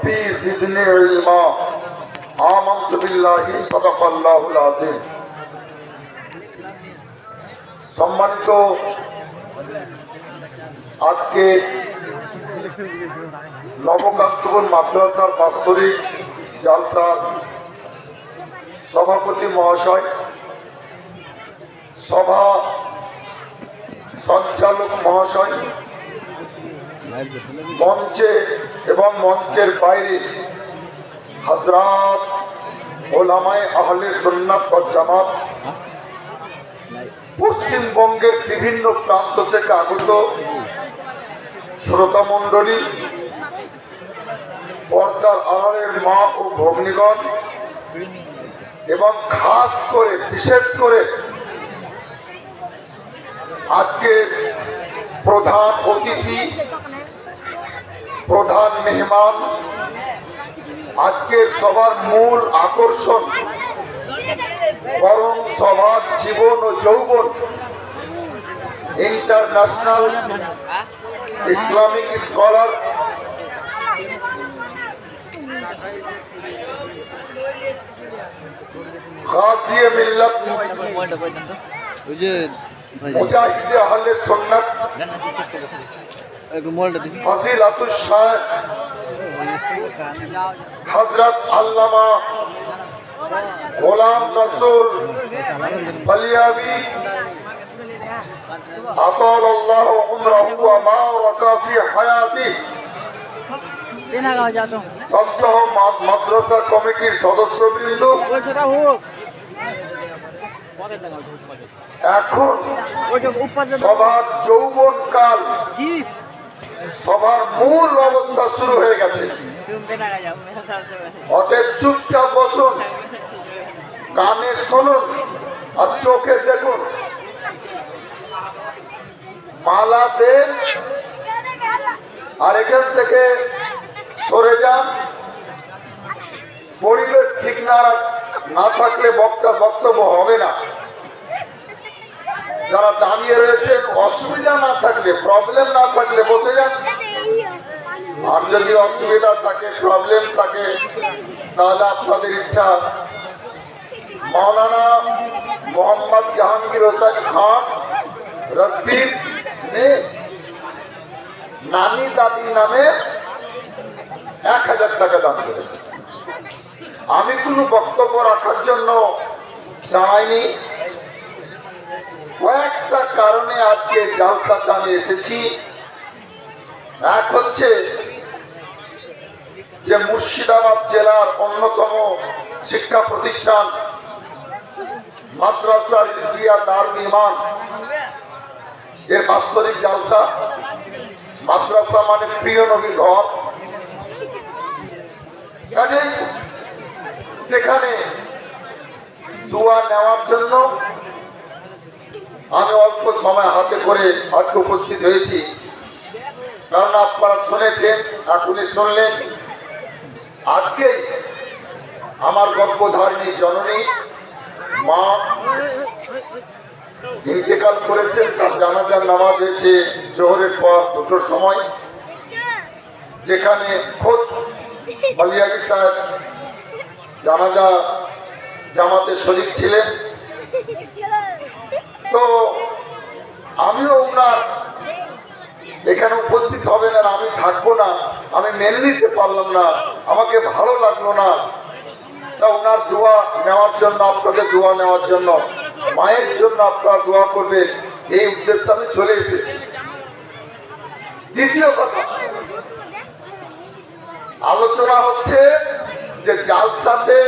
রব্বি জিদনি ইলমা আমানতু বিল্লাহি সাদাকাল্লাহুল আযীম। সম্মানিত আজকে নবকান্তপুর মাদ্রাসার বাৎসরিক জালসার সভাপতি মহাশয়, সভা সঞ্চালক মহাশয়, মঞ্চে এবং মঞ্চের বাইরে হযরত উলামায়ে আহলে সুন্নাত ওয়াল জামাত, পশ্চিমবঙ্গের বিভিন্ন প্রান্ত থেকে আগত শ্রোতা মণ্ডলী, পর্দার আড়ালের মা ও ভগ্নীগণ এবং খাস করে বিশেষ করে আজকের প্রধান অতিথি, প্রধান মেহমান, আজকের সবার মূল আকর্ষণ, বরং সবার জীবন ও যৌবন, ইন্টারন্যাশনাল ইসলামিক স্কলার গাজিয়ে মিল্লাত মুজাহিদে আহলে সুন্নাত ফজিলাতুশ শাহ হযরত আল্লামা গোলাম রসুল বলিয়াবি আতালাল্লাহু উমরাহু ওয়া বারাকা ফি হায়াতিহি মাদ্রাসা কমিটির সদস্যবৃন্দ, এখন সবার যৌবন কাল, সবার মূল অবস্থা শুরু হয়ে গেছে। অতএব চুপচাপ বসুন, কানে শুনুন আর চোখে দেখুন। মালা দেন আর এখান থেকে সরে যান। পরিবেশ ঠিক না থাকলে বক্তব্য হবে না। যারা দাঁড়িয়ে রয়েছে, অসুবিধা না থাকলে, প্রবলেম না থাকলে বসে যান। আর যদি অসুবিধা থাকে, প্রবলেম থাকে, তাহলে আপনাদের ইচ্ছা। মৌলানা মোহাম্মদ জাহাঙ্গীর হোসেন খান রসবির নানি দাদির নামে 1000 টাকা দান করেছে। আমি কোনো বক্তব্য রাখার জন্য জানাইনি, কয়েকটা কারণে আজকে জালসাতে আমি এসেছি। এক হচ্ছে যে মুর্শিদাবাদ জেলার অন্যতম শিক্ষা প্রতিষ্ঠান মাদ্রাসা রিজভিয়া দারুল ঈমান এর বাৎসরিক জালসা। মাদ্রাসা মানে প্রিয় নবীর ঘর, কাজেই সেখানে দোয়া নেওয়ার জন্য আমি অল্প সময় হাতে করে আজকে উপস্থিত হয়েছি। কারণ আপনারা শুনেছেন, এখনই শুনলেন, আজকে আমার গর্ভধারিণী জননী মা ইন্তেকাল করেছেন। তার জানাজার নামাজ হয়েছে জোহরের পর 2টোর সময়, যেখানে খোদ বলিয়াবি সাহেব জানাজা জামাতে শরীক ছিলেন। তো আমিও ওনার এখানে উপস্থিত হবেন আর আমি থাকবো না, আমি মেনে নিতে পারলাম না, আমাকে ভালো লাগলো না। তা ওনার দোয়া নেওয়ার জন্য, আপনাদের দোয়া নেওয়ার জন্য, মায়ের জন্য আপনারা দোয়া করবেন, এই উদ্দেশ্যে আমি চলে এসেছি। দ্বিতীয় কথা, আলোচনা হচ্ছে যে জালসাতে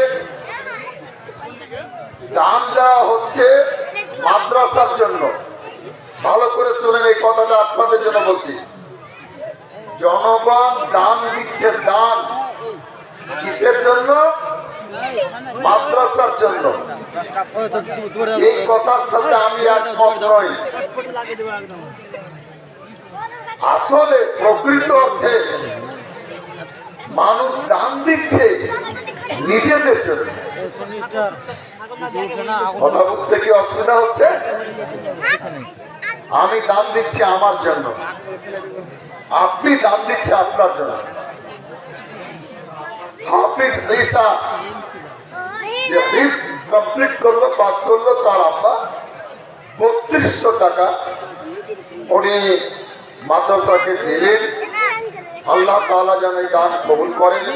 দান দেওয়া হচ্ছে মাদ্রাসার জন্য। ভালো করে শুনেন, এই কথাটা আপনাদের জন্য বলছি। জনগণ দান দিচ্ছে, দান কিসের জন্য? মাদ্রাসার জন্য। এই কথার সাথে আমি একমত নই। আসলে প্রকৃত অর্থে মানুষ দান দিচ্ছে নিজেদের জন্য। কথা বুঝতে কি অসুবিধা হচ্ছে? আমি দান দিচ্ছি আমার জন্য, আপনি দান দিচ্ছে আপনার জন্য। হাফিজ ঈসা যে হিফজ কমপ্লিট করলো, পাস করলো, তার আব্বা 3200 টাকা উনি মাদ্রাসাকে দিলেন। আল্লাহ তাআলা যেন এই দান কবুল করেন।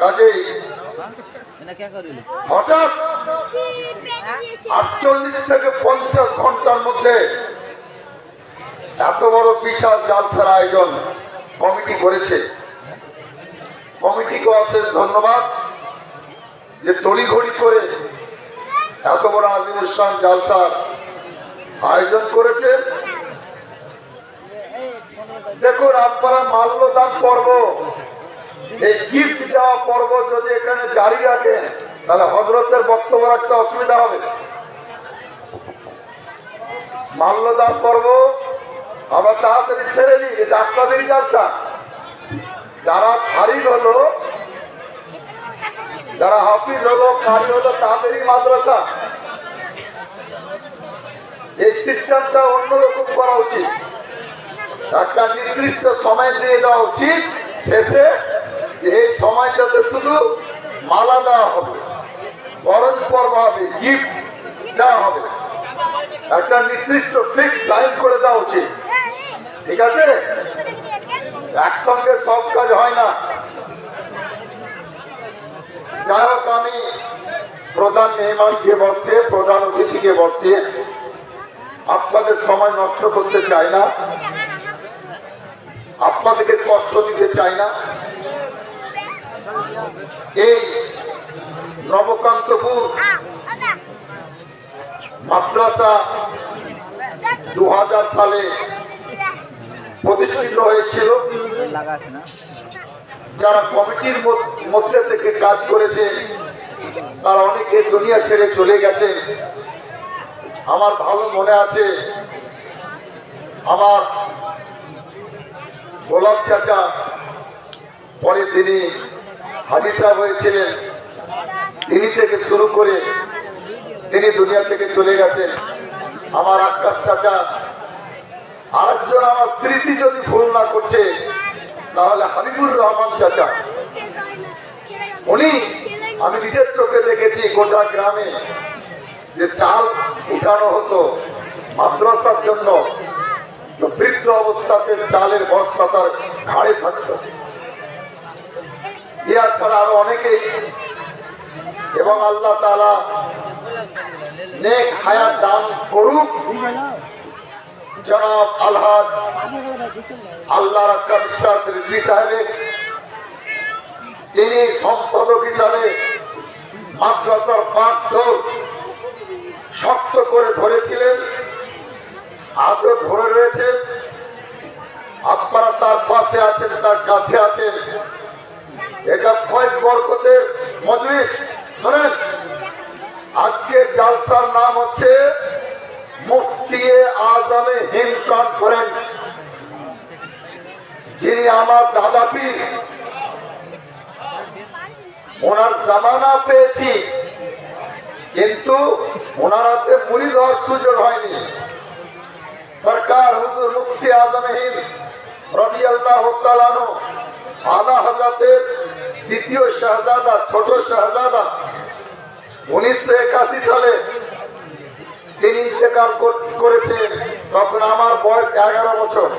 কাজেই হঠাৎ 48 থেকে 50 ঘন্টার মধ্যে এত বড় বিশাল জালসার আয়োজন কমিটি করেছে। কমিটিকে অশেষ ধন্যবাদ যে তড়িঘড়ি করে এত বড় আজিমুসান জালসার আয়োজন করেছে। দেখুন, আপনারা মাল্যদান পর্ব, এই গিফট দেওয়া পর্ব যদি এখানে জারি রাখেন তাহলে হযরতের বক্তব্য রাখতে অসুবিধা হবে। মাল্যদান পর্ব আবার তাড়াতাড়ি ছেড়ে দিই, এটা আপনাদেরই জালসা। যারা ফারিগ হলো, যারা হাফিজ হলো, কারি হলো, তাদেরই মাদ্রাসা। এই সিস্টেমটা অন্যরকম করা উচিত। একটা নির্দিষ্ট সময় দিয়ে দেওয়া উচিত, শেষে এই সময়টাতে শুধু মালা দেওয়া হবে, বরণ পর্ব হবে, গিফট দেওয়া হবে। একটা নির্দিষ্ট ফিক্স টাইম করে দেওয়া উচিত, ঠিক আছে? একসঙ্গে সব কাজ হয় না। যাই হোক, আমি প্রধান মেহমানকে বসছে, প্রধান অতিথিকে বসছে, আপনাদের সময় নষ্ট করতে চাই না, আপনাদেরকে কষ্ট দিতে চাই না। এই নবকান্তপুর মাদ্রাসা 2000 সালে প্রতিষ্ঠিত হয়েছিল। যারা কমিটির মধ্যে থেকে কাজ করেছে তারা অনেকে দুনিয়া ছেড়ে চলে গেছে। আমার ভালো মনে আছে, আমার গোলাপ চাচা, পরে তিনি হাজী সাহেব হয়েছিলেন, তিনি থেকে শুরু করে তিনি দুনিয়া থেকে চলে গেছেন। আমার আক্কাস চাচা, আরেকজন আমার স্মৃতি যদি ভুল না করছে তাহলে হাবিবুর রহমান চাচা, উনি আমি নিজের চোখে দেখেছি গোটা গ্রামে যে চাল উঠানো হতো মাদ্রাসার জন্য, বৃদ্ধ অবস্থাতে চালের বস্তা তার ঘাড়ে থাকত। ইয়া ছাড়া আরো অনেকেই। এবং আল্লাহ তাআলা নেক হায়াত দান করুক জনাব আলহাজ আল্লাহ রাক্কা বিশ্বাস রিজভী সাহেব। তিনি সম্পাদক হিসাবে মাদ্রাসার বাগডোর শক্ত করে ধরেছিলেন, আজও ধরে রয়েছেন। আপনারা তার পাশে আছেন, তার কাছে আছেন। এটা ফয়েজ বরকতের মজলিস। শোনেন, আজকের জালসার নাম হচ্ছে মুফতি আজমে হিন্দ কনফারেন্স। যিনি আমার দাদা পীর, ওনার জামানা পেয়েছি, কিন্তু ওনার হাতে মুড়ি দেওয়ার সুযোগ হয়নি। সরকার হুজুর মুফতি আজমে হিন্দ রাদিয়াল্লাহু তাআলা আনহু আলা হযরতের দ্বিতীয় শাহজাদা, ছোট শাহজাদা, 1981 সালে তিনি ইন্তেকাল করেছেন। তখন আমার বয়স 11 বছর।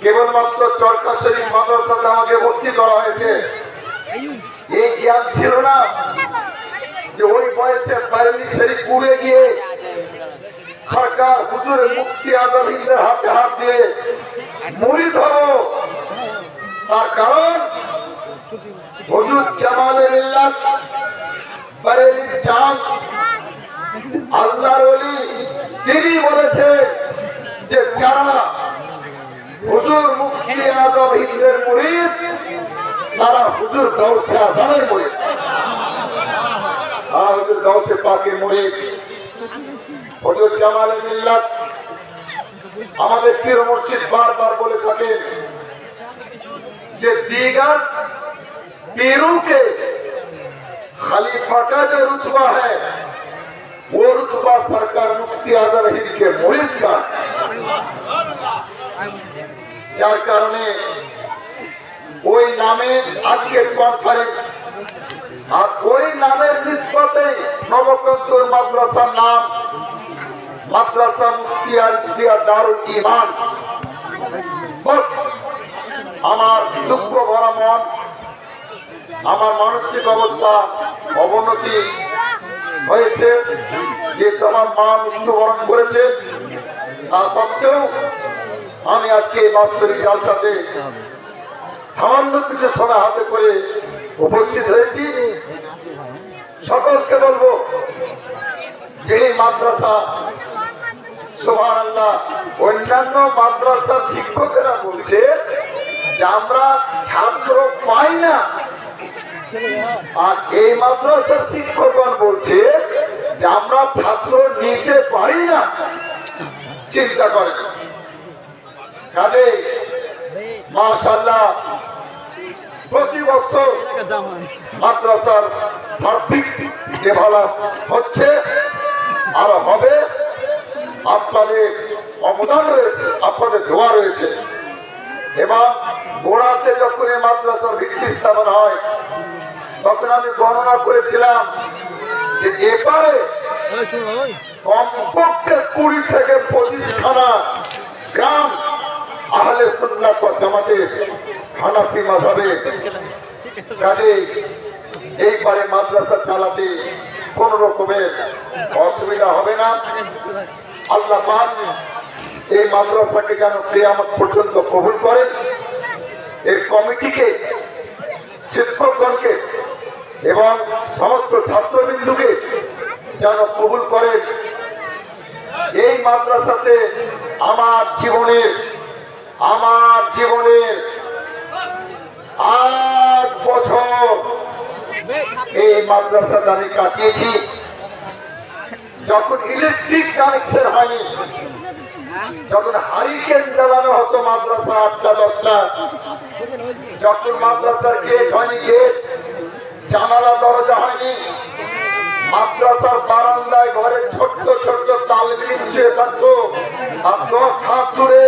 কেবলমাত্র চরকা শরীফ মাদ্রাসাতে আমাকে ভর্তি করা হয়েছে। এই জ্ঞান ছিল না যে ওই বয়সে বারেলি শরীফ উড়ে গিয়ে সরকার হুজুর মুফতি আজম হিন্দের হাতে হাত দিয়ে মুরিদ হব। তার কারণ হুজুর জামালে মিল্লাত বারেলির জান আল্লাহর ওলি, তিনি বলেছেন যে যারা হুজুর মুফতি আজম হিন্দের মুরিদ তারা হুজুর গাউসে আজমের মুরিদ, আর হুজুর গাউসে পাকের মুরিদ। হুজুর জামালে মিল্লাত আমাদের পীর মুর্শিদ বারবার বলে থাকেন যে दीगर पीरों के खलीफा का जो रुतबा है वो रुतबा सरकार मुफ्ती आजम हिंद के मुरीद का। যার কারণে ওই নামে আজকের কনফারেন্স, আর ওই নামের নিষ্পতে নবকন্তর মাদ্রাসার নাম মাদ্রাসা মুফতিয়া ইসলামিয়া দারুল ঈমান। আমার দুঃখ ভরা মন, আমার মানসিক অবস্থা অবনতি হয়েছে যে তোমার মা মৃত্যুবরণ করেছে। তা সত্ত্বেও আমি আজকে এই বাস্তবিক জালসাতে সামান্য কিছু সময় হাতে করে উপস্থিত হয়েছি। সকলকে বলবো যে এই মাদ্রাসা সুবহানাল্লাহ, অন্যান্য মাদ্রাসার শিক্ষকেরা বলছে যে আমরা ছাত্র পাই না, আর এই মাদ্রাসার শিক্ষকগণ বলছে যে আমরা ছাত্র নিতে পারি না। চিন্তা করেন। কাজে মাশাআল্লাহ প্রতি বছর মাদ্রাসার সার্বিক ডেভেলপ হচ্ছে আর হবে। আপনাদের অবদান রয়েছে, আপনাদের দোয়া রয়েছে। এবং গোড়াতে যখন এই মাদ্রাসার ভিত্তি স্থাপন হয় তখন আমি গণনা করেছিলাম যে এবারে কমপক্ষে 20 থেকে 25খানা গ্রাম আহলে সুন্নাত ওয়াল জামাতের হানাফি মাযহাবের। কাজে এইবারে মাদ্রাসা চালাতে কোন রকমের অসুবিধা হবে না। আল্লাহ পাক এই মাদ্রাসাকে যেন কিয়ামত পর্যন্ত কবুল করেন, এর কমিটিকে, শিক্ষকগণকে এবং সমস্ত ছাত্রবৃন্দুকে যেন কবুল করেন। এই মাদ্রাসাতে আমার জীবনের 8 বছর এই মাদ্রাসাতে আমি কাটিয়েছি। যখন ইলেকট্রিক কানেকশন হয়নি, যখন হারিকেন জ্বালানো হতো মাদ্রাসা 8টা 10টা, যখন মাদ্রাসার গেট হয়নি, গেট জানালা দরজা হয়নি, মাদ্রাসার বারান্দায় ঘরে ছোট্ট ছোট্ট তালবিন শুয়ে থাকতো, আর 10 হাত দূরে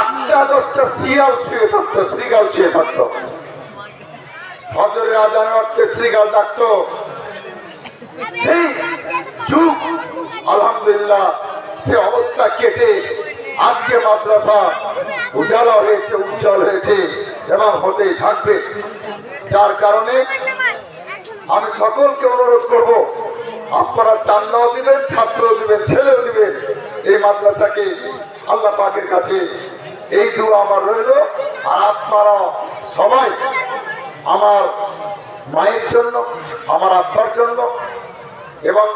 8টা 10টা শিয়াল শুয়ে থাকতো, শ্রীগাল শুয়ে থাকতো। ফজরের আজান ওয়াক্তে শ্রীগাল ডাকতো। সেই যুগ আলহামদুলিল্লাহ, সে অবস্থা কেটে আজকে মাদ্রাসা উজালা হয়েছে, উজ্জ্বল হয়েছে এবং হতেই থাকবে। যার কারণে আমি সকলকে অনুরোধ করব, আপনারা চান্দাও দিবেন, ছাত্রও দিবেন, ছেলেও দিবেন। এই মাদ্রাসাকে আল্লাহ পাকের কাছে এই দোয়া আমার রইল। আর আপনারা সবাই আমার মায়ের জন্য, আমার আব্বার জন্য এবং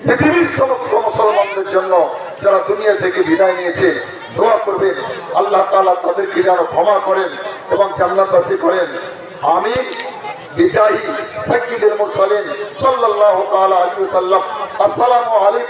পৃথিবীর সমস্ত মুসলমানদের জন্য যারা দুনিয়া থেকে বিদায় নিয়েছে দোয়া করবেন। আল্লাহ তাআলা তাদেরকে যেন ক্ষমা করেন এবং জান্নাতবাসী করেন। আমিন। বিজাহি সাইয়্যিদুল মুরসালিন সাল্লাল্লাহু তাআলা আলাইহি ওয়াসাল্লাম। আসসালামু আলাইকুম।